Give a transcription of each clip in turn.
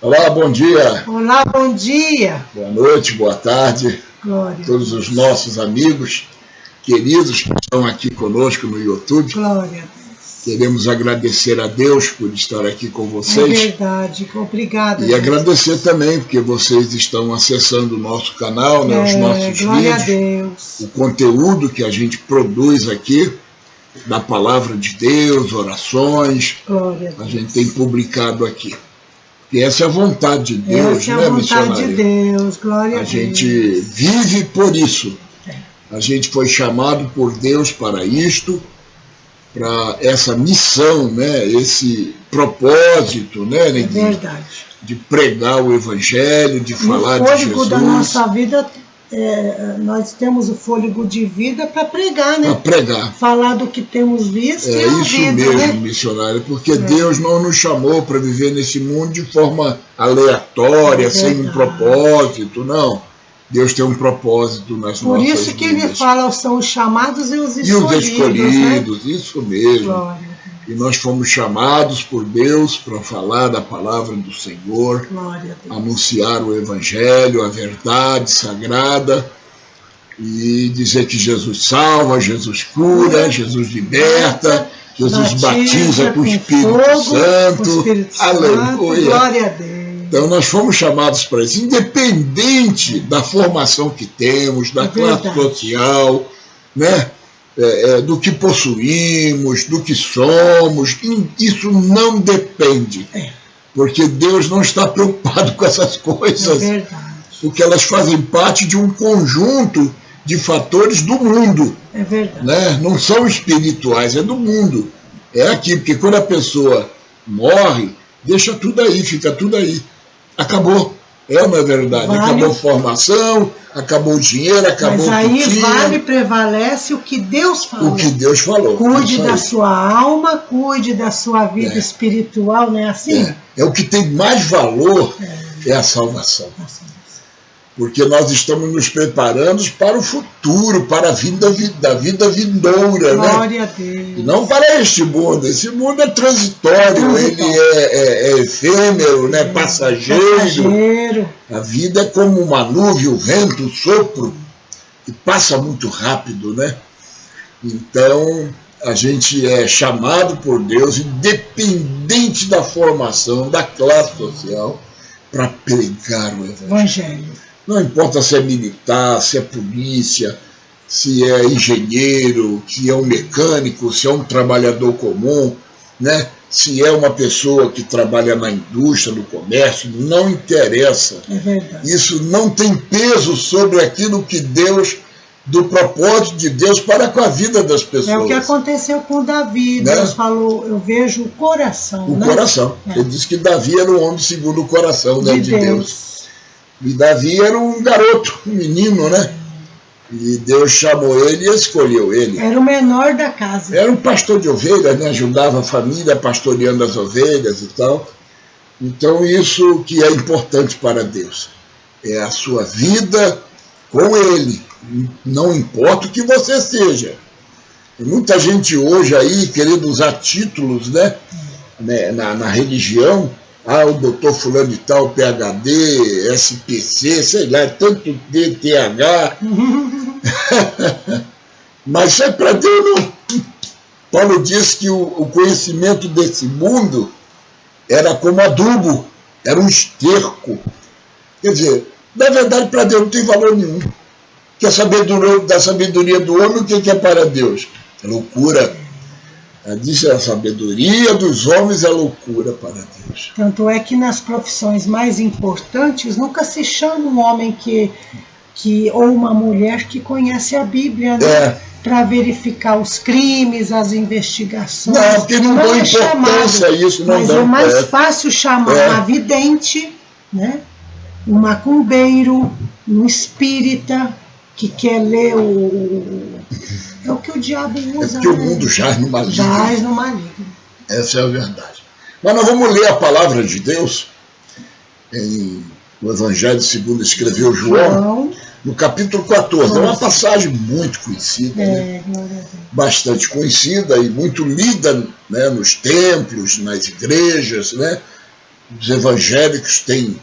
Olá, bom dia. Olá, bom dia. Boa noite, boa tarde. Glória. Todos os nossos amigos, queridos que estão aqui conosco no YouTube. Glória. Queremos agradecer a Deus por estar aqui com vocês. É verdade, obrigada. E agradecer também porque vocês estão acessando o nosso canal, né, os nossos glória vídeos, a Deus. o conteúdo que a gente produz aqui, da palavra de Deus, orações, glória a gente tem publicado aqui. E essa é a vontade de Deus, essa é a vontade de Deus, glória a Deus. A gente vive por isso. A gente foi chamado por Deus para isto, para essa missão, né? Esse propósito, né? É verdade. De pregar o Evangelho, de falar de Jesus. O fôlego da nossa vida, nós temos o fôlego de vida para pregar, né? Para pregar. Falar do que temos visto e ouvido, isso mesmo, né? missionário, porque Deus não nos chamou para viver nesse mundo de forma aleatória, sem um propósito, não. Deus tem um propósito nas nossas vidas. Por isso que ele fala, são os chamados e os escolhidos. E os escolhidos, né? Isso mesmo. Glória. E nós fomos chamados por Deus para falar da palavra do Senhor, anunciar o Evangelho, a verdade sagrada, e dizer que Jesus salva, Jesus cura, Jesus liberta, Jesus batiza com o Espírito Santo. Aleluia. Glória a Deus. Então nós fomos chamados para isso, independente da formação que temos, da classe social, né? Do que possuímos, do que somos, isso não depende. Porque Deus não está preocupado com essas coisas. É verdade. Porque elas fazem parte de um conjunto de fatores do mundo. É verdade. Né? Não são espirituais, é do mundo. É aqui, porque quando a pessoa morre, deixa tudo aí, fica tudo aí. Acabou. Não é verdade. Acabou a formação, acabou o dinheiro, acabou o Mas aí prevalece o que Deus falou. O que Deus falou. Cuide da sua alma, cuide da sua vida espiritual, não é assim? O que tem mais valor é a salvação. Porque nós estamos nos preparando para o futuro, para a vida vindoura. Glória, né? A Deus. E não para este mundo. Esse mundo é transitório, ele é efêmero, né? Passageiro. A vida é como uma nuvem, o vento, o sopro, que passa muito rápido, né? Então, a gente é chamado por Deus, independente da formação, da classe social, para pregar o Evangelho. Não importa se é militar, se é polícia, se é engenheiro, se é um mecânico, se é um trabalhador comum, né? Se é uma pessoa que trabalha na indústria, no comércio, não interessa. É verdade. Isso não tem peso sobre aquilo que Deus, do propósito de Deus para com a vida das pessoas. É o que aconteceu com Davi. Né? Deus falou, eu vejo o coração. O coração. Ele disse que Davi era um homem segundo o coração de Deus. E Davi era um garoto, um menino, né? E Deus chamou ele e escolheu ele. Era o menor da casa. Era um pastor de ovelhas, né? Ajudava a família pastoreando as ovelhas e tal. Então isso que é importante para Deus. É a sua vida com ele. Não importa o que você seja. Tem muita gente hoje aí querendo usar títulos, né? Na religião. O doutor fulano de tal, PhD, SPC, sei lá, tanto DTH. Mas isso é para Deus não. Paulo diz que o conhecimento desse mundo era como adubo, era um esterco. Quer dizer, na verdade, para Deus não tem valor nenhum. Que da sabedoria do homem, o que é para Deus? É loucura. Diz a sabedoria dos homens é loucura para Deus. Tanto é que nas profissões mais importantes nunca se chama um homem ou uma mulher que conhece a Bíblia, né? Para verificar os crimes, as investigações. Não, porque não dá importância a isso. Não mas é mais fácil chamar uma vidente, né? Um macumbeiro, um espírita que quer ler É o que o diabo usa. É porque o mundo jaz no maligno. Jaz no maligno. Essa é a verdade. Mas nós vamos ler a palavra de Deus no Evangelho segundo escreveu João, no capítulo 14. É uma passagem muito conhecida, né? Bastante conhecida e muito lida, né, nos templos, nas igrejas, né? Os evangélicos têm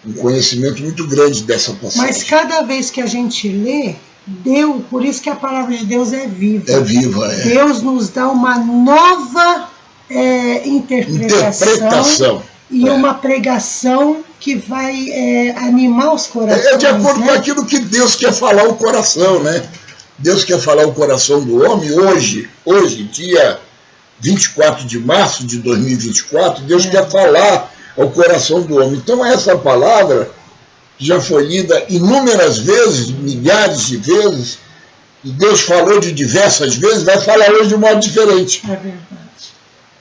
um conhecimento muito grande dessa passagem. Mas cada vez que a gente lê, Deus, por isso que a palavra de Deus é viva. É viva, é. Deus nos dá uma nova interpretação e uma pregação que vai animar os corações. É de acordo com aquilo que Deus quer falar ao coração, né? Deus quer falar ao coração do homem hoje, dia 24 de março de 2024, Deus quer falar ao coração do homem. Então essa palavra já foi lida inúmeras vezes, milhares de vezes, e Deus falou de diversas vezes, vai falar hoje de um modo diferente. É verdade.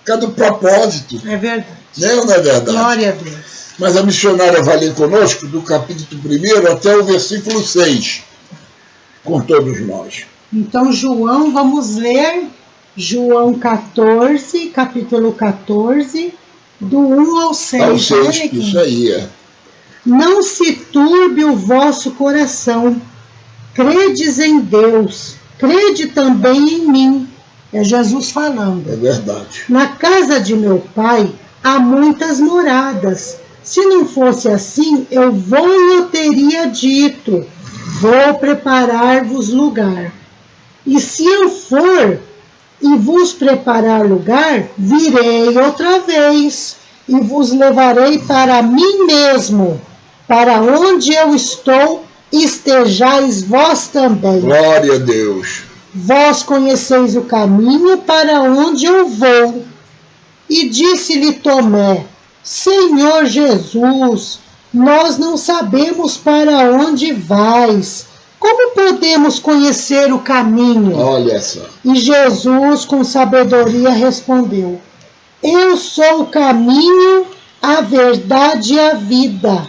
Cada propósito. É verdade. Não é verdade? Glória a Deus. Mas a missionária vai ler conosco do capítulo 1 até o versículo 6, com todos nós. Então, João, vamos ler João 14, capítulo 14, do 1 ao 6. Ao 6, isso aí é. Não se turbe o vosso coração, credes em Deus, crede também em mim. É Jesus falando. É verdade. Na casa de meu pai há muitas moradas. Se não fosse assim, eu teria dito, vou preparar-vos lugar. E se eu for e vos preparar lugar, virei outra vez e vos levarei para mim mesmo, para onde eu estou, estejais vós também. Glória a Deus. Vós conheceis o caminho para onde eu vou. E disse-lhe Tomé, Senhor Jesus, nós não sabemos para onde vais. Como podemos conhecer o caminho? Olha só. E Jesus, com sabedoria, respondeu, eu sou o caminho, a verdade e a vida.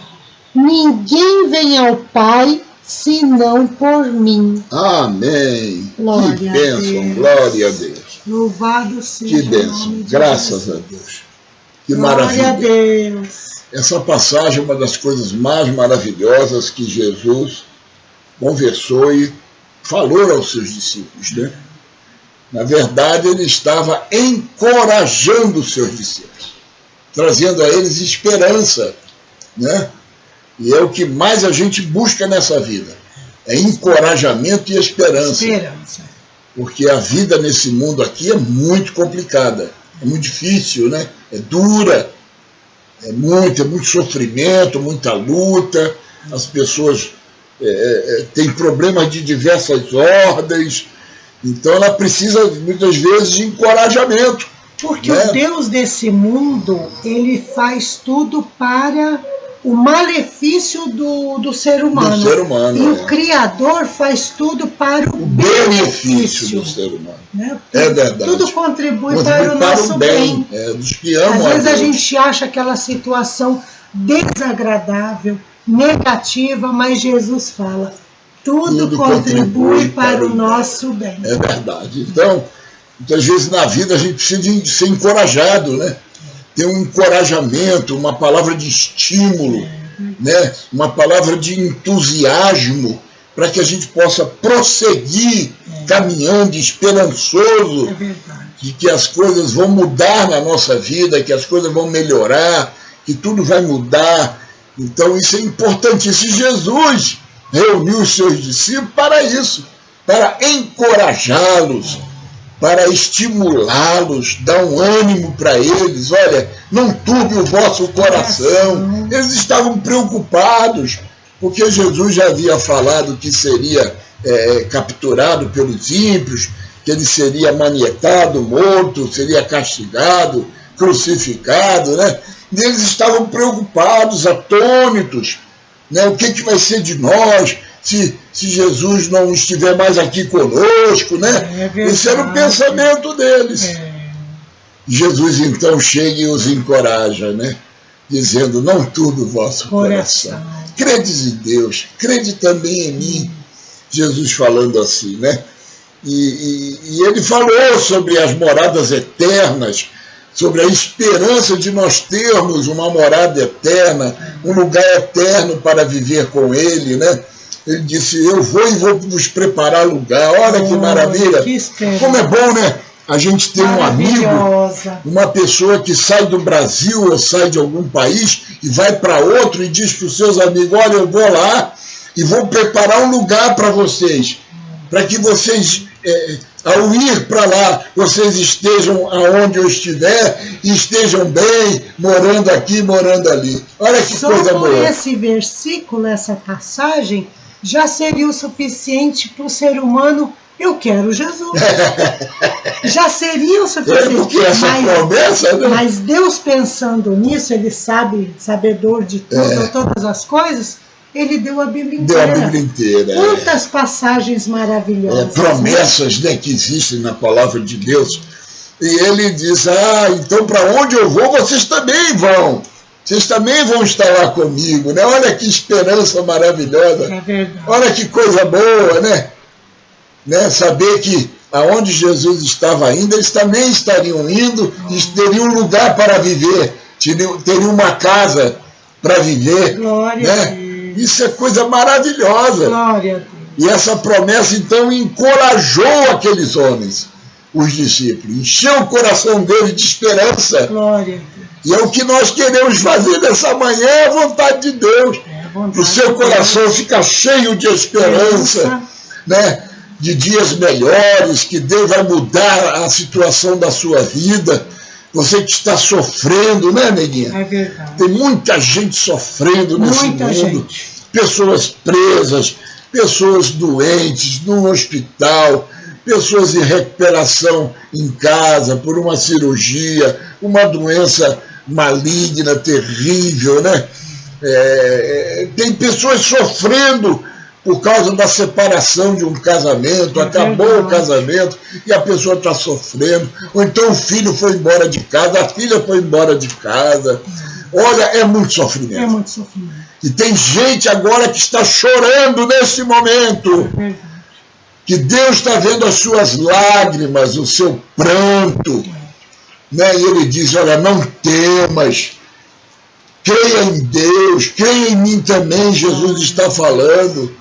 Ninguém vem ao Pai senão por mim. Amém. Glória que bênção, a Deus. glória a Deus. Louvado seja Que bênção, graças a Deus. Que glória maravilha. A Deus. Essa passagem é uma das coisas mais maravilhosas que Jesus conversou e falou aos seus discípulos, né? Na verdade, ele estava encorajando os seus discípulos, trazendo a eles esperança, né? E é o que mais a gente busca nessa vida, é encorajamento e esperança. Porque a vida nesse mundo aqui é muito complicada, é muito difícil, né? É dura, é muito sofrimento, muita luta, as pessoas têm problemas de diversas ordens, então ela precisa muitas vezes de encorajamento. Porque o Deus desse mundo, ele faz tudo para o malefício do ser humano. Do ser humano, e o Criador faz tudo para o benefício do ser humano. Né? É verdade. Tudo contribui para o nosso bem. Dos que amam. Às vezes a gente acha aquela situação desagradável, negativa, mas Jesus fala, tudo contribui para o nosso bem. É verdade. Então, muitas vezes na vida a gente precisa de ser encorajado, né? Ter um encorajamento, uma palavra de estímulo, né? Uma palavra de entusiasmo, para que a gente possa prosseguir caminhando esperançoso de que as coisas vão mudar na nossa vida, que as coisas vão melhorar, que tudo vai mudar. Então isso é importantíssimo. Jesus reuniu os seus discípulos para isso, para encorajá-los, para estimulá-los, dar um ânimo para eles. Olha, não turbe o vosso coração. Eles estavam preocupados, porque Jesus já havia falado que seria capturado pelos ímpios, que ele seria manietado, morto, seria castigado, crucificado, né? E eles estavam preocupados, atônitos, né? O que vai ser de nós se Jesus não estiver mais aqui conosco, né? Esse era o pensamento deles. Jesus então chega e os encoraja, né? Dizendo, não turbe o vosso coração. Credes em Deus, crede também em mim. Jesus falando assim, né? E ele falou sobre as moradas eternas, sobre a esperança de nós termos uma morada eterna, um lugar eterno para viver com ele, né? Ele disse, eu vou e vou vos preparar lugar. Olha que maravilha. Como é bom, né? a gente tem um amigo, uma pessoa que sai do Brasil ou sai de algum país e vai para outro e diz para os seus amigos, olha, eu vou lá e vou preparar um lugar para vocês, para que vocês, ao ir para lá, vocês estejam aonde eu estiver e estejam bem, morando aqui, morando ali. Olha que coisa boa. Só por esse versículo, essa passagem, já seria o suficiente para o ser humano. Eu quero Jesus. Já seria o suficiente. Porque essa promessa, né? Mas Deus, pensando nisso, Ele sabe, sabedor de tudo, todas as coisas, Ele deu a Bíblia inteira. Deu a Bíblia inteira. Quantas passagens maravilhosas. Promessas, né, que existem na palavra de Deus. E Ele diz, então para onde eu vou, vocês também vão. Vocês também vão estar lá comigo, né? Olha que esperança maravilhosa. É verdade. Olha que coisa boa, né? Saber que aonde Jesus estava indo, eles também estariam indo, e teriam um lugar para viver, teriam uma casa para viver. Glória a Deus. Isso é coisa maravilhosa. Glória a Deus. E essa promessa, então, encorajou aqueles homens, os discípulos, encheu o coração deles de esperança. Glória a Deus. E é o que nós queremos fazer nessa manhã, é a vontade de Deus. O seu coração fica cheio de esperança, né? De dias melhores, que Deus vai mudar a situação da sua vida. Você que está sofrendo, né, neguinha? É verdade. Tem muita gente sofrendo nesse mundo. Pessoas presas, pessoas doentes no hospital, pessoas em recuperação em casa por uma cirurgia, uma doença maligna, terrível, né? Tem pessoas sofrendo por causa da separação de um casamento, acabou o casamento e a pessoa está sofrendo, ou então o filho foi embora de casa, a filha foi embora de casa. Olha, é muito sofrimento. É muito sofrimento. E tem gente agora que está chorando nesse momento, que Deus está vendo as suas lágrimas, o seu pranto, né? E Ele diz, olha, não temas, creia em Deus, creia em mim também, Jesus está falando.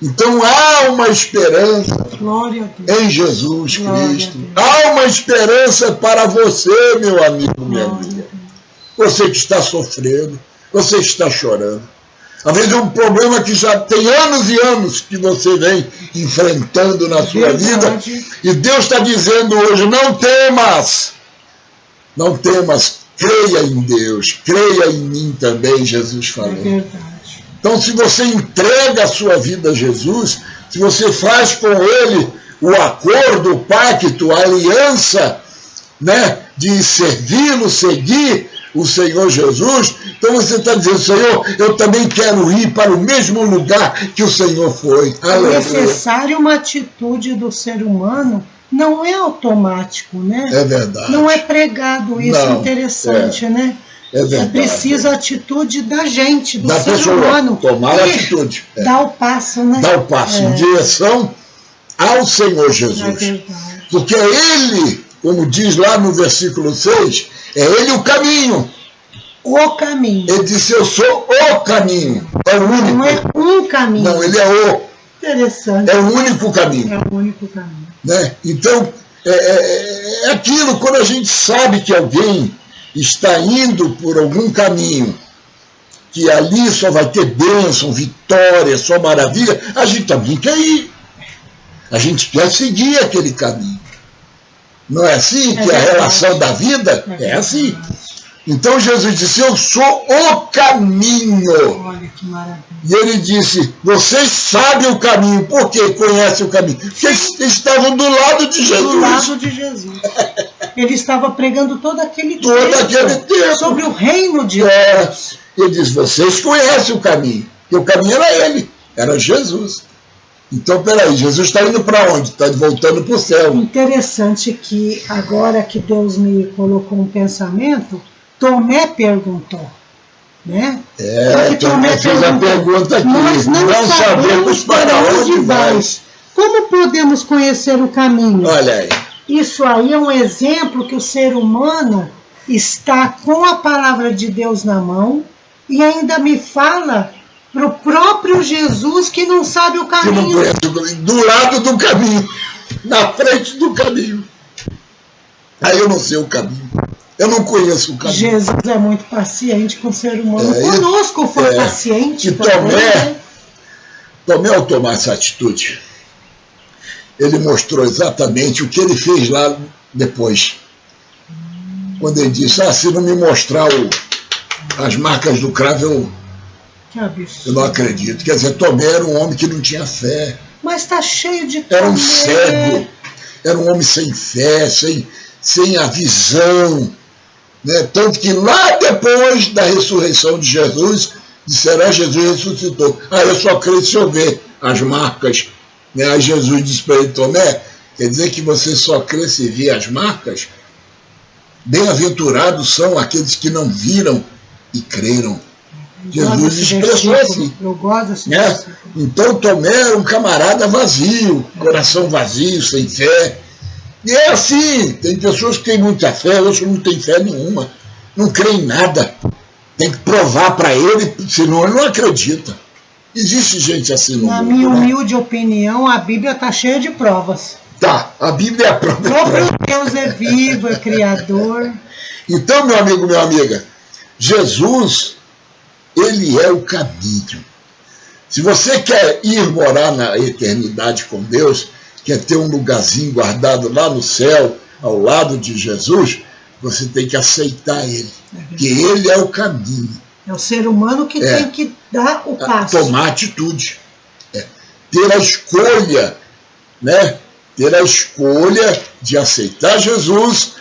Então há uma esperança em Jesus Cristo. Há uma esperança para você, meu amigo, minha amiga. Você que está sofrendo, você que está chorando. Às vezes é um problema que já tem anos e anos que você vem enfrentando na sua vida. E Deus está dizendo hoje, não temas. Não temas, creia em Deus, creia em mim também, Jesus falou. É verdade. Então, se você entrega a sua vida a Jesus, se você faz com Ele o acordo, o pacto, a aliança, né, de servi-lo, seguir o Senhor Jesus, então você está dizendo, Senhor, eu também quero ir para o mesmo lugar que o Senhor foi. É necessário uma atitude do ser humano, não é automático, né? É verdade. Não é pregado isso, interessante, né? É verdade. Precisa a atitude da gente, do da ser pessoa, humano. tomar a atitude. Dá o passo, né? Dá o passo em direção ao Senhor Jesus. É verdade. Porque é Ele, como diz lá no versículo 6, é Ele o caminho. O caminho. Ele disse, eu sou o caminho. É o único. Não é um caminho. Não, Ele é o. Interessante. É o único caminho. É o único caminho. Né? Então, é aquilo, quando a gente sabe que alguém está indo por algum caminho, que ali só vai ter bênção, vitória, só maravilha, a gente também quer ir. A gente quer seguir aquele caminho. Não é assim que a relação da vida é assim? Então Jesus disse, eu sou o caminho. Olha que maravilha. E ele disse, vocês sabem o caminho. Por que conhecem o caminho? Porque eles estavam do lado de Jesus. Do lado de Jesus. Ele estava pregando todo aquele tempo sobre o reino de Deus. Ele diz, vocês conhecem o caminho. E o caminho era ele, era Jesus. Então, peraí, Jesus está indo para onde? Está voltando para o céu. Interessante que agora que Deus me colocou um pensamento, Tomé perguntou. Né? Tomé fez a pergunta aqui. Nós não sabemos para onde vais. Como podemos conhecer o caminho? Olha aí. Isso aí é um exemplo que o ser humano está com a palavra de Deus na mão e ainda me fala para o próprio Jesus que não sabe o caminho. Que não conhece o caminho. Do lado do caminho. Na frente do caminho. Aí eu não sei o caminho. Eu não conheço o caminho. Jesus é muito paciente com o ser humano. Conosco foi paciente. E Tomé, ao tomar essa atitude, ele mostrou exatamente o que ele fez lá depois. Quando ele disse, se não me mostrar as marcas do cravo, eu não acredito. Quer dizer, Tomé era um homem que não tinha fé. Mas está cheio de Era um cego, era um homem sem fé, sem a visão. Né? Tanto que lá depois da ressurreição de Jesus, disseram, Jesus ressuscitou. Eu só creio se eu ver as marcas. Né? Aí Jesus disse para ele, Tomé, quer dizer que você só crê se ver as marcas? Bem-aventurados são aqueles que não viram e creram. Jesus expressou assim. Eu gosto desse versículo. Então Tomé era um camarada vazio, coração vazio, sem fé. E é assim, tem pessoas que têm muita fé, outros não têm fé nenhuma, não creem em nada. Tem que provar para ele, senão ele não acredita. Existe gente assim no mundo. Na minha humilde opinião, a Bíblia está cheia de provas. Tá, a Bíblia é a prova. O próprio Deus é vivo, é criador. Então, meu amigo, minha amiga, Jesus, ele é o caminho. Se você quer ir morar na eternidade com Deus, quer ter um lugarzinho guardado lá no céu, ao lado de Jesus, você tem que aceitar ele, que ele é o caminho. É o ser humano que tem que dar o passo. Tomar atitude. Ter a escolha, né? Ter a escolha de aceitar Jesus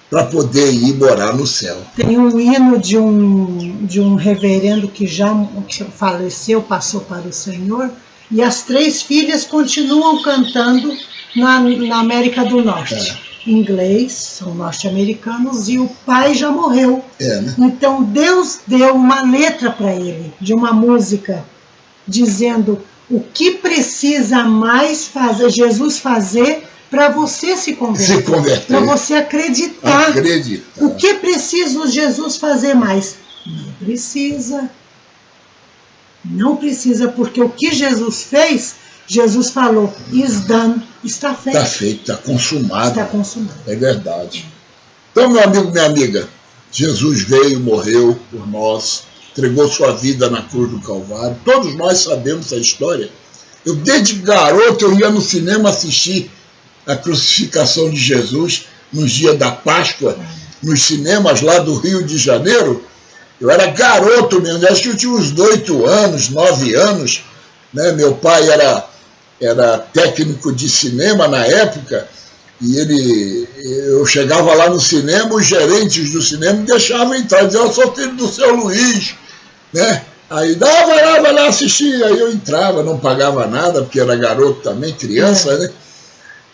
para poder ir morar no céu. Tem um hino de um reverendo que já faleceu, passou para o Senhor, e as 3 filhas continuam cantando na América do Norte. Inglês, são norte-americanos, e o pai já morreu. Né? Então Deus deu uma letra para ele, de uma música, dizendo o que precisa mais fazer, Jesus fazer para você se converter. Para você acreditar. O que precisa Jesus fazer mais? Não precisa. Não precisa, porque o que Jesus fez, Jesus falou, is done, está feito. Está feito, está consumado. Está consumado. É verdade. Então, meu amigo, minha amiga, Jesus veio, morreu por nós, entregou sua vida na cruz do Calvário. Todos nós sabemos a história. Eu, desde garoto, eu ia no cinema assistir a crucificação de Jesus nos dias da Páscoa, nos cinemas lá do Rio de Janeiro. Eu era garoto mesmo, acho que eu tinha uns 8 anos, 9 anos. Né? Meu pai era técnico de cinema na época, e eu chegava lá no cinema, os gerentes do cinema me deixavam entrar, diziam, eu sou filho do seu Luiz. Né? Aí, vai lá assistir. Aí eu entrava, não pagava nada, porque era garoto também, criança, né?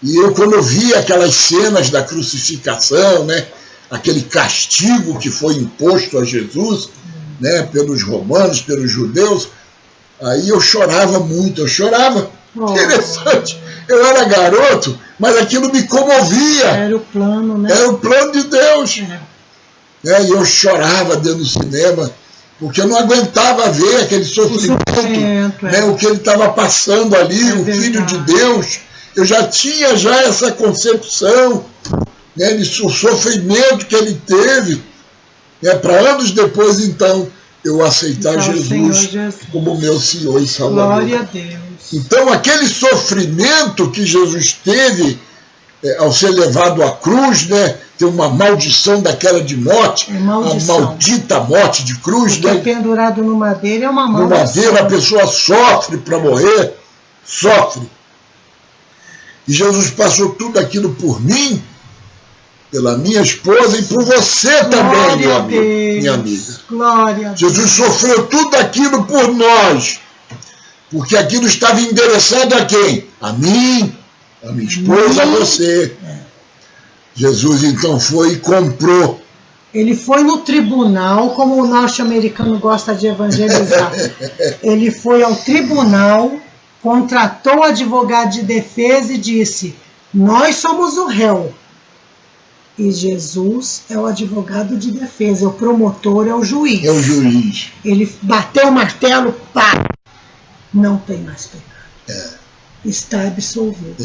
E eu, quando eu via aquelas cenas da crucificação, né, aquele castigo que foi imposto a Jesus, né, pelos romanos, pelos judeus, aí eu chorava muito, eu chorava. Interessante. Eu era garoto, mas aquilo me comovia. Era o plano, né? Era o plano de Deus. E eu chorava dentro do cinema, porque eu não aguentava ver aquele sofrimento, né, o que ele estava passando ali, o Filho de Deus. Eu já tinha essa concepção, né, de sofrimento que ele teve, né, para anos depois, então, eu aceitar Jesus como meu Senhor e Salvador. Glória a Deus. Então, aquele sofrimento que Jesus teve ao ser levado à cruz, né, tem uma maldição daquela de morte, a maldita morte de cruz. Porque né, pendurado no madeira é uma maldição. No madeira a pessoa sofre para morrer, sofre. E Jesus passou tudo aquilo por mim, pela minha esposa e por você também, meu amigo, minha amiga. Glória a Deus. Jesus sofreu tudo aquilo por nós, porque aquilo estava endereçado a quem? A mim, a minha esposa, a você. Jesus então foi e comprou. Ele foi no tribunal, como o norte-americano gosta de evangelizar. Ele foi ao tribunal, contratou advogado de defesa e disse, nós somos o réu. E Jesus é o advogado de defesa, o promotor é o juiz. É o juiz. Ele bateu o martelo, pá! Não tem mais pecado. Está absolvido.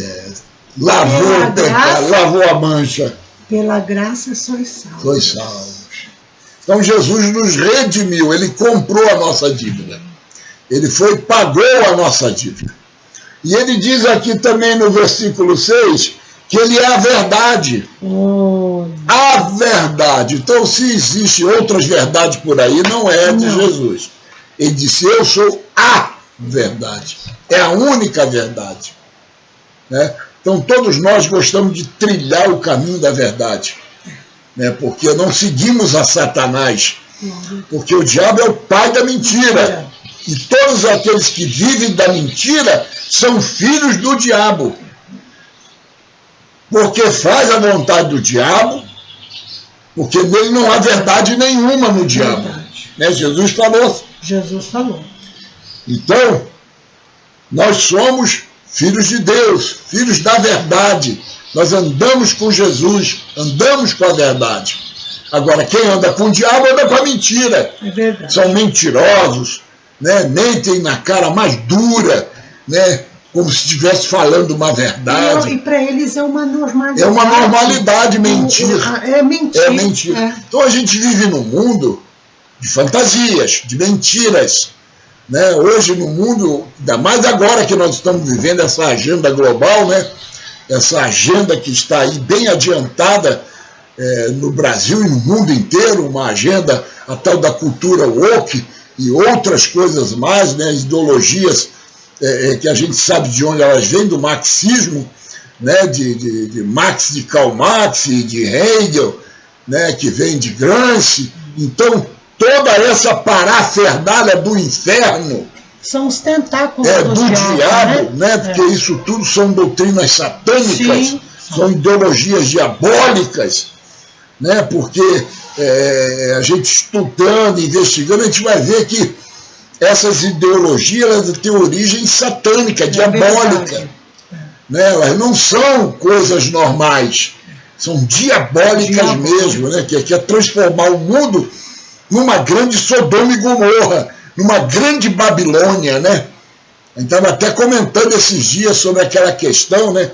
Lavou o pecado, lavou a mancha. Pela graça sois salvos. Sois salvos. Então Jesus nos redimiu, ele comprou a nossa dívida. Ele pagou a nossa dívida. E ele diz aqui também no versículo 6 que ele é a verdade. A verdade. Então, se existem outras verdades por aí, não é de Jesus. Ele disse, eu sou a verdade. É a única verdade. Né? Então, todos nós gostamos de trilhar o caminho da verdade. Né? Porque não seguimos a Satanás. Porque o diabo é o pai da mentira. E todos aqueles que vivem da mentira são filhos do diabo. Porque faz a vontade do diabo, porque nele não há verdade nenhuma no diabo. Né? Jesus falou. Jesus falou. Então, nós somos filhos de Deus, filhos da verdade. Nós andamos com Jesus, andamos com a verdade. Agora, quem anda com o diabo anda com a mentira. É verdade. São mentirosos, né? Mentem na cara mais dura, né? Como se estivesse falando uma verdade. E para eles é uma normalidade. É uma normalidade mentir. É mentir. É mentir. É. Então a gente vive num mundo de fantasias, de mentiras. Né? Hoje no mundo, ainda mais agora que nós estamos vivendo essa agenda global, né? Essa agenda que está aí bem adiantada no Brasil e no mundo inteiro, uma agenda, a tal da cultura woke e outras coisas mais, né? Ideologias que a gente sabe de onde elas vêm, do marxismo, né, de Marx, de Karl Marx e de Hegel, né, que vem de Gramsci. Então, toda essa parafernália do inferno são os tentáculos do diabo, né? Porque isso tudo são doutrinas satânicas, sim, são ideologias diabólicas, né? Porque a gente estudando, investigando, a gente vai ver que essas ideologias elas têm origem satânica, diabólica. Né? Elas não são coisas normais, são diabólicas mesmo, né? Que é transformar o mundo numa grande Sodoma e Gomorra, numa grande Babilônia. Né? A gente estava até comentando esses dias sobre aquela questão, né?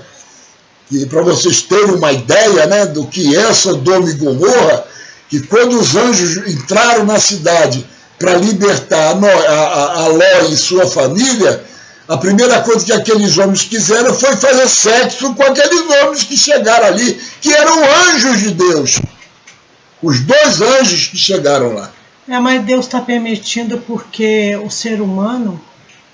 E para vocês terem uma ideia, né, do que é Sodoma e Gomorra, que quando os anjos entraram na cidade para libertar a Ló e sua família, a primeira coisa que aqueles homens quiseram foi fazer sexo com aqueles homens que chegaram ali, que eram anjos de Deus. Os 2 anjos que chegaram lá. Mas Deus está permitindo porque o ser humano,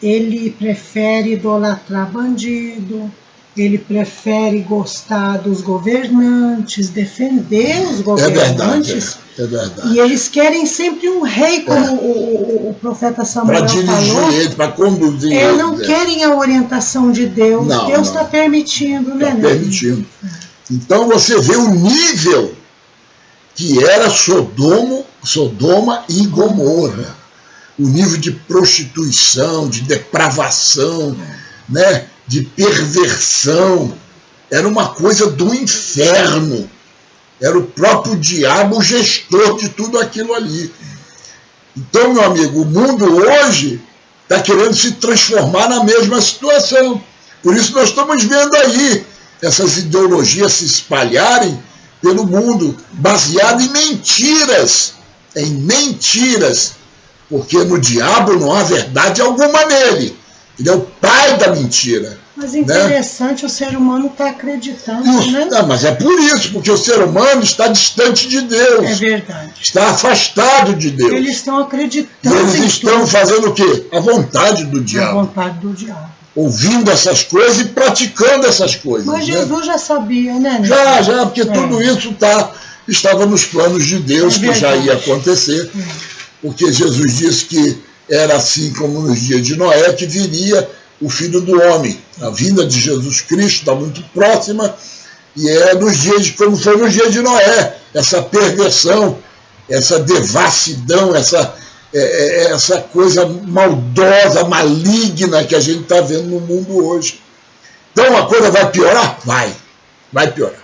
ele prefere idolatrar bandido, ele prefere gostar dos governantes, defender os governantes. É verdade. E eles querem sempre um rei, como o profeta Samuel falou. Para dirigir ele, para conduzir ele. Eles não querem a orientação de Deus. Não, Deus está permitindo, né? Está permitindo. Então você vê o nível que era Sodoma e Gomorra. O nível de prostituição, de depravação, né? De perversão. Era uma coisa do inferno. Era o próprio diabo o gestor de tudo aquilo ali. Então, meu amigo, o mundo hoje está querendo se transformar na mesma situação. Por isso nós estamos vendo aí essas ideologias se espalharem pelo mundo, baseado em mentiras. Em mentiras. Porque no diabo não há verdade alguma nele. Ele é o pai da mentira. Mas interessante, né? O ser humano está acreditando, né? Não, mas é por isso, porque o ser humano está distante de Deus. É verdade. Está afastado de Deus. Eles estão acreditando. E eles estão fazendo o quê? A vontade do diabo. A vontade do diabo. Ouvindo essas coisas e praticando essas coisas. Mas Jesus já sabia, né? Já, porque tudo isso estava nos planos de Deus, que já ia acontecer. Porque Jesus disse que era assim como nos dias de Noé, que viria o Filho do Homem. A vinda de Jesus Cristo está muito próxima e é nos dias como foi nos dias de Noé. Essa perversão, essa devassidão, essa coisa maldosa, maligna que a gente está vendo no mundo hoje. Então a coisa vai piorar? Vai piorar.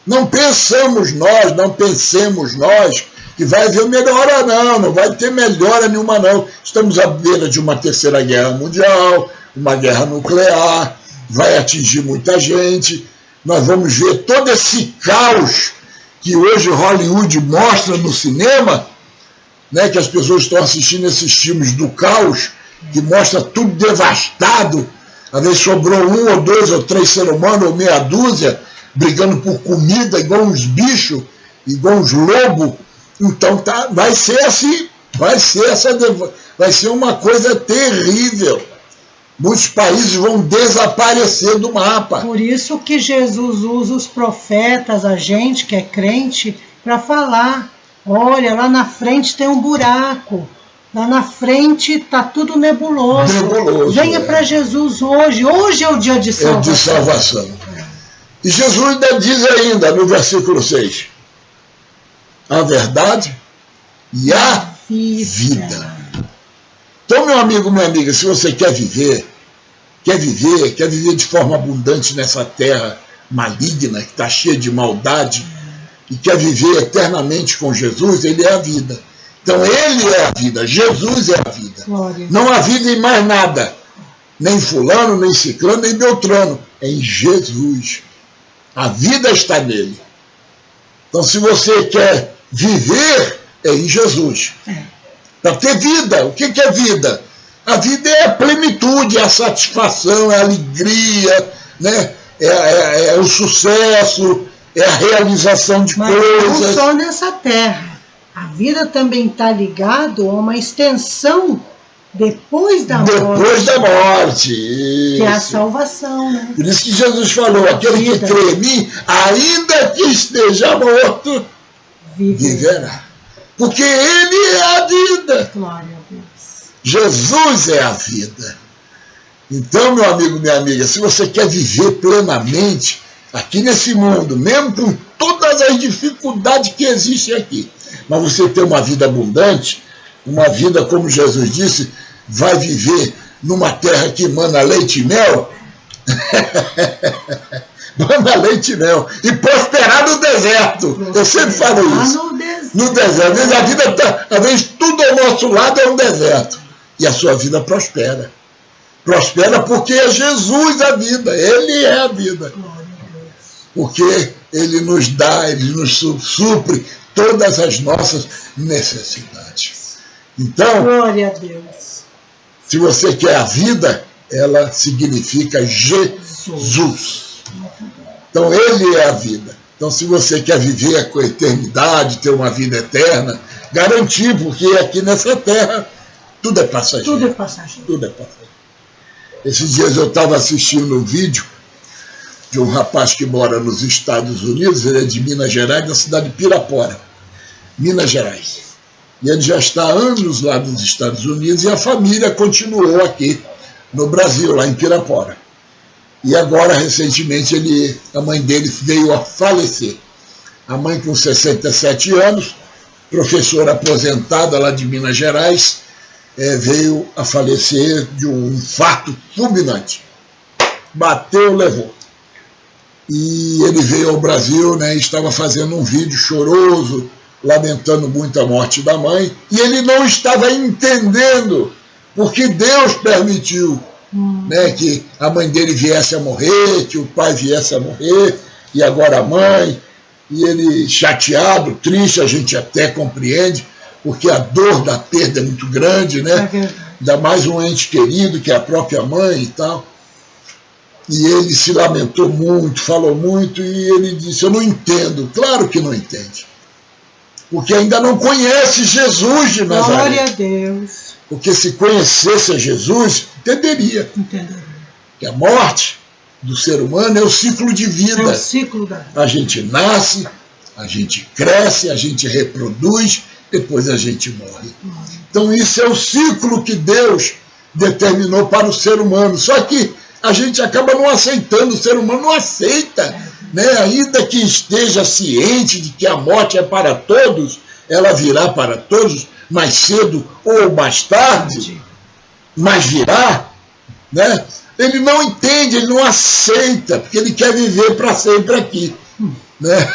Não pensemos nós que vai haver melhora, não vai ter melhora nenhuma, não. Estamos à beira de uma 3ª guerra mundial, uma guerra nuclear, vai atingir muita gente, nós vamos ver todo esse caos que hoje Hollywood mostra no cinema, né, que as pessoas estão assistindo esses filmes do caos, que mostra tudo devastado, às vezes sobrou 1 ou 2 ou 3 seres humanos, ou meia dúzia, brigando por comida, igual uns bichos, igual uns lobos. Então vai ser assim, vai ser uma coisa terrível. Muitos países vão desaparecer do mapa. Por isso que Jesus usa os profetas, a gente que é crente, para falar, olha, lá na frente tem um buraco, lá na frente está tudo nebuloso. Venha para Jesus hoje é o dia de salvação. É de salvação. E Jesus ainda diz ainda no versículo 6, a verdade e a vida. Então, meu amigo, minha amiga, se você quer viver de forma abundante nessa terra maligna, que está cheia de maldade, e quer viver eternamente com Jesus, ele é a vida. Então, ele é a vida, Jesus é a vida. Glória. Não há vida em mais nada, nem fulano, nem ciclano, nem beltrano, é em Jesus. A vida está nele. Então, se você quer viver, é em Jesus. Para ter vida, o que é vida? A vida é a plenitude, é a satisfação, é a alegria, né? é o sucesso, é a realização de coisas. Não só nessa terra. A vida também está ligada a uma extensão depois da morte. Depois da morte. Isso. Que é a salvação, né? Por isso que Jesus falou, aquele que crê em mim, ainda que esteja morto, viverá. Porque ele é a vida. Glória a Deus. Jesus é a vida. Então, meu amigo, minha amiga, se você quer viver plenamente aqui nesse mundo, mesmo com todas as dificuldades que existem aqui, mas você ter uma vida abundante, uma vida, como Jesus disse, vai viver numa terra que emana leite e mel, manda leite e mel, e prosperar no deserto. Eu sempre falo isso. No deserto. A vida está, às vezes, tudo ao nosso lado é um deserto. E a sua vida prospera. Prospera porque é Jesus a vida. Ele é a vida. Porque ele nos dá, ele nos supre todas as nossas necessidades. Então, glória a Deus. Se você quer a vida, ela significa Jesus. Então, ele é a vida. Então, se você quer viver com a eternidade, ter uma vida eterna, garantir, porque aqui nessa terra tudo é passageiro. Tudo é passageiro. Tudo é passageiro. Esses dias eu estava assistindo um vídeo de um rapaz que mora nos Estados Unidos, ele é de Minas Gerais, da cidade de Pirapora, Minas Gerais. E ele já está há anos lá nos Estados Unidos e a família continuou aqui no Brasil, lá em Pirapora. E agora, recentemente, a mãe dele veio a falecer. A mãe com 67 anos, professora aposentada lá de Minas Gerais, veio a falecer de um infarto fulminante. Bateu, levou. E ele veio ao Brasil, né, e estava fazendo um vídeo choroso, lamentando muito a morte da mãe, e ele não estava entendendo porque Deus permitiu, né, que a mãe dele viesse a morrer, que o pai viesse a morrer, e agora a mãe, e ele chateado, triste, a gente até compreende, porque a dor da perda é muito grande, né? Ainda mais um ente querido, que é a própria mãe e tal. E ele se lamentou muito, falou muito, e ele disse, eu não entendo. Claro que não entende. Porque ainda não conhece Jesus de Nazaré. Glória a Deus. Porque se conhecesse a Jesus, entenderia. Que a morte do ser humano é o ciclo de vida. É o ciclo da vida. A gente nasce, a gente cresce, a gente reproduz, depois a gente morre. Então isso é o ciclo que Deus determinou para o ser humano. Só que a gente acaba não aceitando, o ser humano não aceita. Né? Ainda que esteja ciente de que a morte é para todos, ela virá para todos, mais cedo ou mais tarde, mas virá, né? Ele não entende, ele não aceita, porque ele quer viver para sempre aqui, né?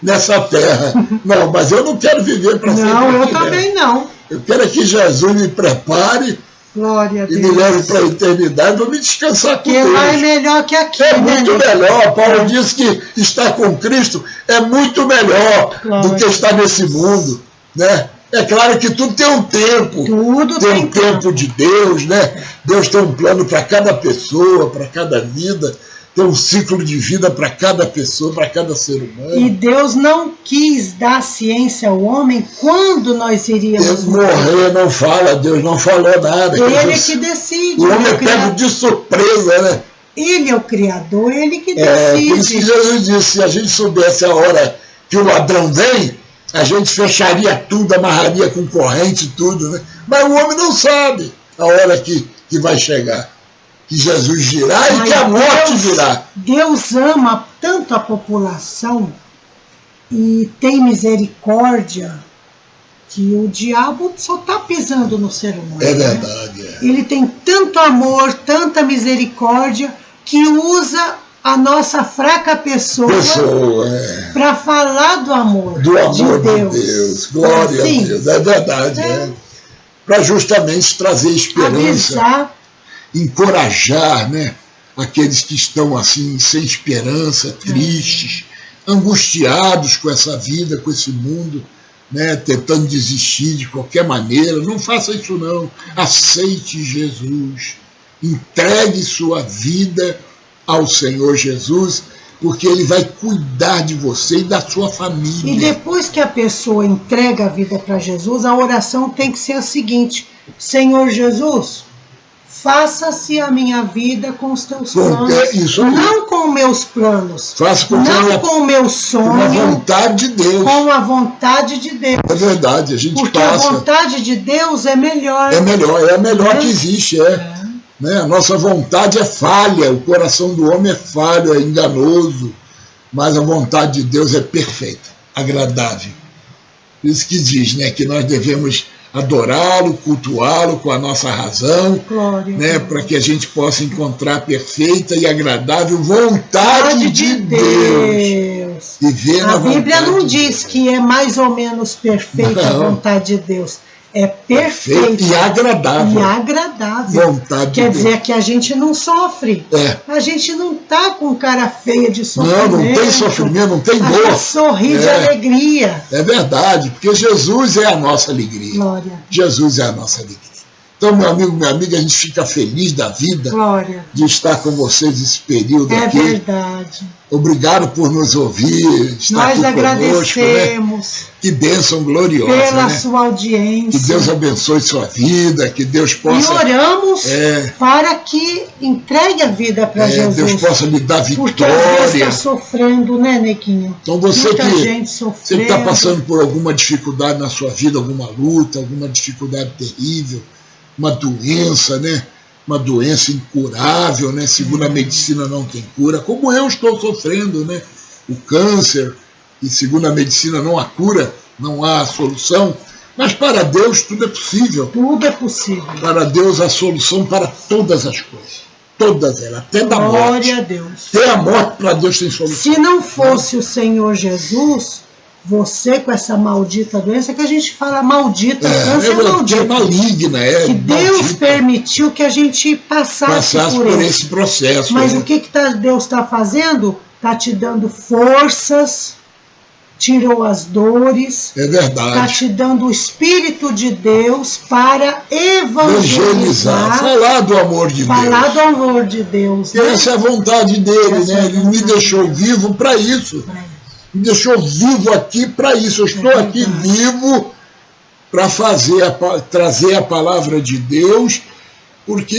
Nessa terra. Não, mas eu não quero viver para sempre aqui. Não, eu também não. Eu quero que Jesus me prepare Glória a e Deus. me leve para a eternidade para me descansar com Deus. Que lá é melhor que aqui, É né? muito melhor. Paulo diz que estar com Cristo é muito melhor do que estar nesse mundo, né? É claro que tudo tem um tempo. Tudo tem um tempo de Deus, né? Deus tem um plano para cada pessoa, para cada vida. Tem um ciclo de vida para cada pessoa, para cada ser humano. E Deus não quis dar ciência ao homem quando nós iríamos morrer. Não fala, Deus não falou nada. Ele é que decide. O homem é pego de surpresa, né? Ele é o Criador, ele que decide. Por isso que Jesus disse, se a gente soubesse a hora que o ladrão vem, a gente fecharia tudo, amarraria com corrente e tudo, né? Mas o homem não sabe a hora que vai chegar. Que Jesus virá e que a morte virá. Deus ama tanto a população e tem misericórdia que o diabo só está pisando no ser humano. É verdade. Né? Ele tem tanto amor, tanta misericórdia, que usa a nossa fraca pessoa para falar do amor, de Deus. Glória a Deus. É verdade. Para justamente trazer esperança. Avisar. Encorajar, né, aqueles que estão assim sem esperança, tristes, angustiados com essa vida, com esse mundo, né, tentando desistir de qualquer maneira. Não faça isso não. Aceite Jesus. Entregue sua vida ao Senhor Jesus, porque Ele vai cuidar de você e da sua família. E depois que a pessoa entrega a vida para Jesus, a oração tem que ser a seguinte: Senhor Jesus, faça-se a minha vida com os teus planos, não com meus planos, não com o meu sonho, com a vontade de Deus. Com a vontade de Deus. É verdade, a gente porque passa. A vontade de Deus é melhor. É a melhor que existe, Né? A nossa vontade é falha, o coração do homem é falho, é enganoso, mas a vontade de Deus é perfeita, agradável. Por isso que diz, né, que nós devemos adorá-lo, cultuá-lo com a nossa razão, né, para que a gente possa encontrar perfeita e agradável vontade de Deus. E ver a Bíblia não diz que é mais ou menos perfeita a vontade de Deus. É perfeita e agradável. Vontade Quer dizer que a gente não sofre. A gente não está com cara feia de sofrimento. Não tem sofrimento, não tem dor. A gente sorri de alegria. É verdade, porque Jesus é a nossa alegria. Glória. Jesus é a nossa alegria. Então, meu amigo, minha amiga, a gente fica feliz da vida de estar com vocês esse período aqui. É verdade. Obrigado por nos ouvir, estar Nós aqui agradecemos. Conosco, né? Que bênção gloriosa. Pela sua audiência. Que Deus abençoe sua vida, que Deus possa... E oramos para que entregue a vida para Jesus. Deus possa lhe dar vitória. Porque às vezes está sofrendo, né, Nequinho? Então você Muita gente sofrendo. Você que está passando por alguma dificuldade na sua vida, alguma luta, alguma dificuldade terrível, uma doença, né? Uma doença incurável, né? Segundo a medicina não tem cura, como eu estou sofrendo, né? O câncer, e segundo a medicina não há cura, não há solução, mas para Deus tudo é possível. Tudo é possível. Para Deus há solução para todas as coisas, todas elas, até da morte. Glória a Deus. Até a morte para Deus tem solução. Se não fosse o Senhor Jesus, você com essa maldita doença, que a gente fala maldita, câncer maldito. É maligna, que Deus permitiu que a gente passasse por esse processo. Mas o que Deus está fazendo? Está te dando forças, tirou as dores. É verdade. Está te dando o Espírito de Deus para evangelizar. Falar do amor de Deus. Falar do amor de Deus. Né? Essa é a vontade dele, né? Ele me deixou vivo para isso. Me deixou vivo aqui para isso. Eu estou aqui vivo para trazer a palavra de Deus, porque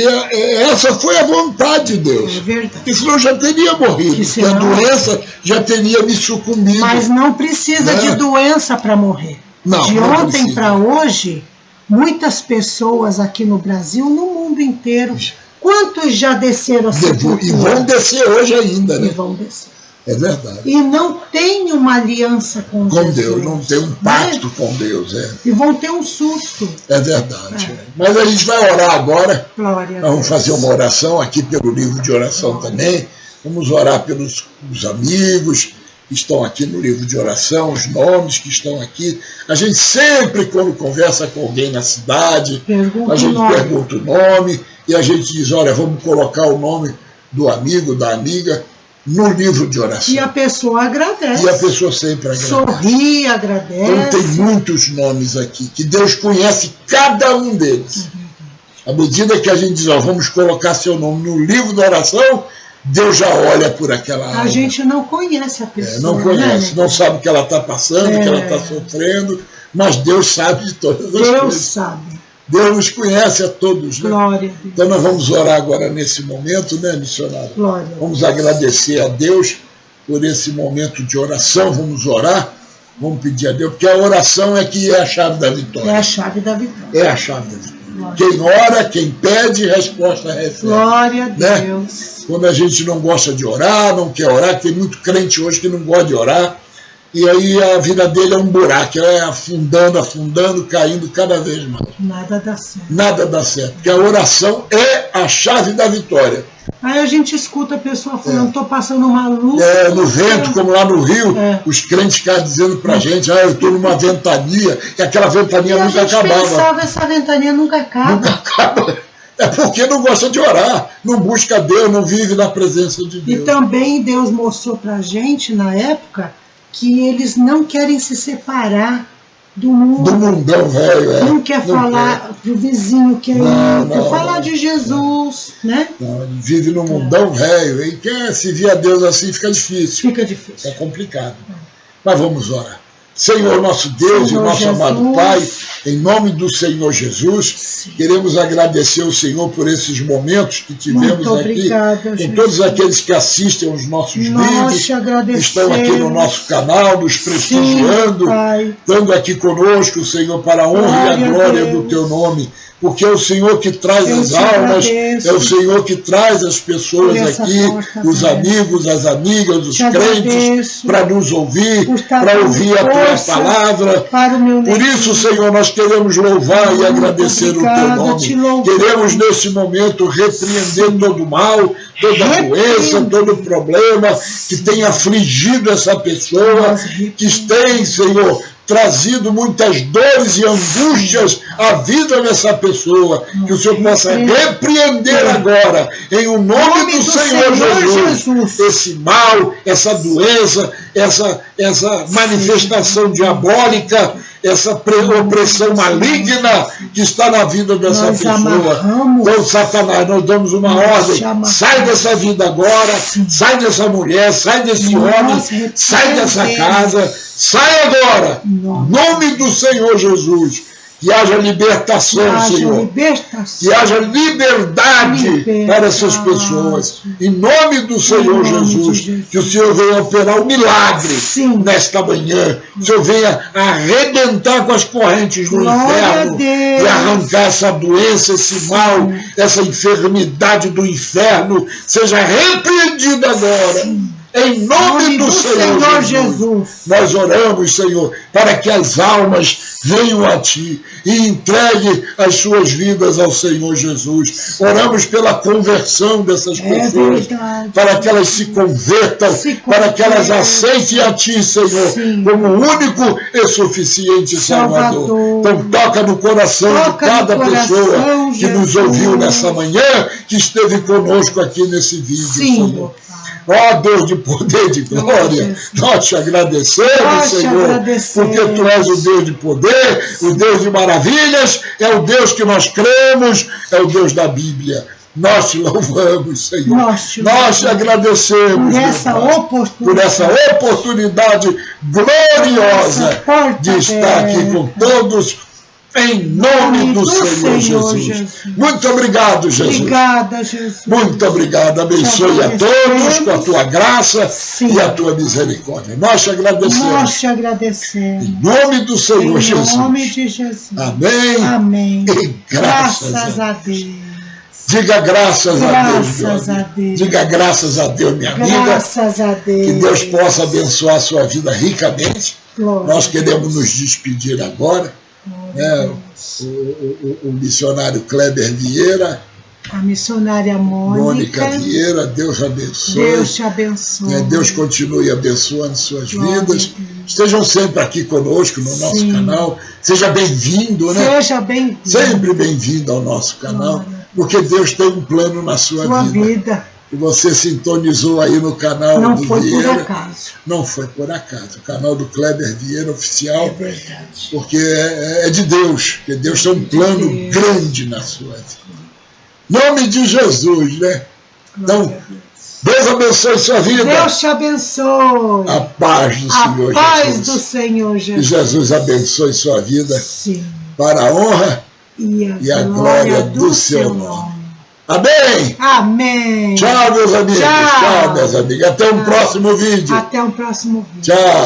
essa foi a vontade de Deus. É verdade. Porque senão eu já teria morrido, porque a doença já teria me sucumbido. Mas não precisa de doença para morrer. De ontem para hoje, muitas pessoas aqui no Brasil, no mundo inteiro, quantos já desceram a sepultura? E vão descer hoje ainda, né? E vão descer. É verdade. E não tem uma aliança com Deus, não tem um pacto com Deus. E vão ter um susto. É verdade. Mas a gente vai orar agora. Glória Vamos fazer uma oração aqui pelo livro de oração também. Vamos orar pelos amigos, que estão aqui no livro de oração, os nomes que estão aqui. A gente sempre, quando conversa com alguém na cidade, a gente pergunta o nome e a gente diz, olha, vamos colocar o nome do amigo, da amiga, no livro de oração. E a pessoa agradece. E a pessoa sempre agradece. Sorri, agradece. Então tem muitos nomes aqui, que Deus conhece cada um deles. À medida que a gente diz, ó, vamos colocar seu nome no livro da oração, Deus já olha por aquela alma. A gente não conhece a pessoa. Não conhece, não sabe o que ela está passando, o que ela está sofrendo, mas Deus sabe de todas as coisas. Deus sabe. Deus nos conhece a todos, né? Glória a Deus. Então nós vamos orar agora nesse momento, né, missionário? Glória a Deus. Vamos agradecer a Deus por esse momento de oração, vamos orar, vamos pedir a Deus, porque a oração é que é a chave da vitória. É a chave da vitória. É a chave da vitória. Quem ora, quem pede, resposta recebe. Glória a Deus. Né? Quando a gente não gosta de orar, não quer orar, tem muito crente hoje que não gosta de orar, e aí a vida dele é um buraco, é afundando, afundando, caindo cada vez mais. Nada dá certo. Nada dá certo, porque a oração é a chave da vitória. Aí a gente escuta a pessoa falando, estou passando uma luta. No vento, como lá no Rio, os crentes ficam dizendo pra gente, eu estou numa ventania, e aquela ventania nunca acabava. Pensava, essa ventania nunca acaba. Nunca acaba. É porque não gosta de orar, não busca Deus, não vive na presença de Deus. E também Deus mostrou pra gente, na época, que eles não querem se separar do mundo. Do mundão velho, Não quer falar pro vizinho, quer falar de Jesus, né? Não, ele vive no mundão velho, e quer servir a Deus assim fica difícil. Fica difícil. É complicado. Mas vamos orar. Senhor nosso Deus Senhor e nosso Jesus. amado Pai, em nome do Senhor Jesus, queremos agradecer ao Senhor por esses momentos que tivemos aqui, com todos aqueles que assistem aos nossos vídeos, que estão aqui no nosso canal, nos prestigiando, estando aqui conosco, Senhor, para a honra e a glória do Teu nome. Porque é o Senhor que traz as almas, é o Senhor que traz as pessoas aqui, os amigos, as amigas, os crentes, para nos ouvir, para ouvir a Tua palavra. Por isso, Senhor, nós queremos louvar e agradecer o Teu nome. Queremos, nesse momento, repreender todo o mal, toda a doença, todo o problema que tem afligido essa pessoa, que tem, Senhor, trazido muitas dores e angústias à vida dessa pessoa, que o Senhor possa repreender agora, em o nome do Senhor Jesus, esse mal, essa doença, essa manifestação diabólica, essa opressão maligna que está na vida dessa pessoa. Então, Satanás, nós damos uma ordem, sai dessa vida agora, sai dessa mulher, sai desse homem, sai dessa casa, sai agora, em nome do Senhor Jesus. Que haja libertação, Senhor. Que haja liberdade para essas pessoas. Em nome do Senhor Jesus. Que o Senhor venha operar um milagre nesta manhã. Que o Senhor venha arrebentar com as correntes do inferno e arrancar essa doença, esse mal, essa enfermidade do inferno. Seja repreendida agora. Em nome do Senhor Jesus, nós oramos, Senhor, para que as almas venham a Ti e entreguem as suas vidas ao Senhor Jesus. Oramos pela conversão dessas pessoas, para que elas se convertam, para que elas aceitem a Ti, Senhor, como o único e suficiente Salvador. Então toca no coração de cada pessoa que nos ouviu nessa manhã, que esteve conosco aqui nesse vídeo, Senhor. Ó Deus de poder e de glória, nós te agradecemos, Senhor, porque Tu és o Deus de poder, o Deus de maravilhas, é o Deus que nós cremos, é o Deus da Bíblia. Nós te louvamos, Senhor. Nós te agradecemos por essa oportunidade gloriosa de estar aqui com todos. Em nome do Senhor Jesus. Muito obrigado, Jesus. Obrigada, Jesus. Muito obrigado. Abençoe a todos com a Tua graça e a Tua misericórdia. Nós te agradecemos. Nós te agradecemos. Em nome do Senhor Jesus. Em nome de Jesus. Amém. Amém. E graças a Deus. Diga graças a Deus. Diga graças a Deus, minha amiga. Graças a Deus. Que Deus possa abençoar a sua vida ricamente. Nós queremos nos despedir agora. O missionário Kleber Vieira A missionária Mônica Vieira, Deus abençoe. Deus te abençoe. Deus continue abençoando suas vidas. Estejam sempre aqui conosco no nosso canal. Seja bem-vindo, né? Seja bem-vindo. Sempre bem-vindo ao nosso canal, porque Deus tem um plano na sua vida. E você sintonizou aí no canal Não do foi Vieira. por acaso. Não foi por acaso. O canal do Kleber Vieira Oficial. É verdade. Porque é de Deus. Porque Deus tem um plano grande na sua vida. Nome de Jesus, né? Então, Deus abençoe sua vida. Deus te abençoe. A paz do Senhor Jesus. A paz do Senhor Jesus. Que Jesus abençoe sua vida. Sim. Para a honra e a glória do seu nome. Amém? Amém. Tchau, meus amigos. Tchau, meus amigos. Até um próximo vídeo. Até um próximo vídeo. Tchau.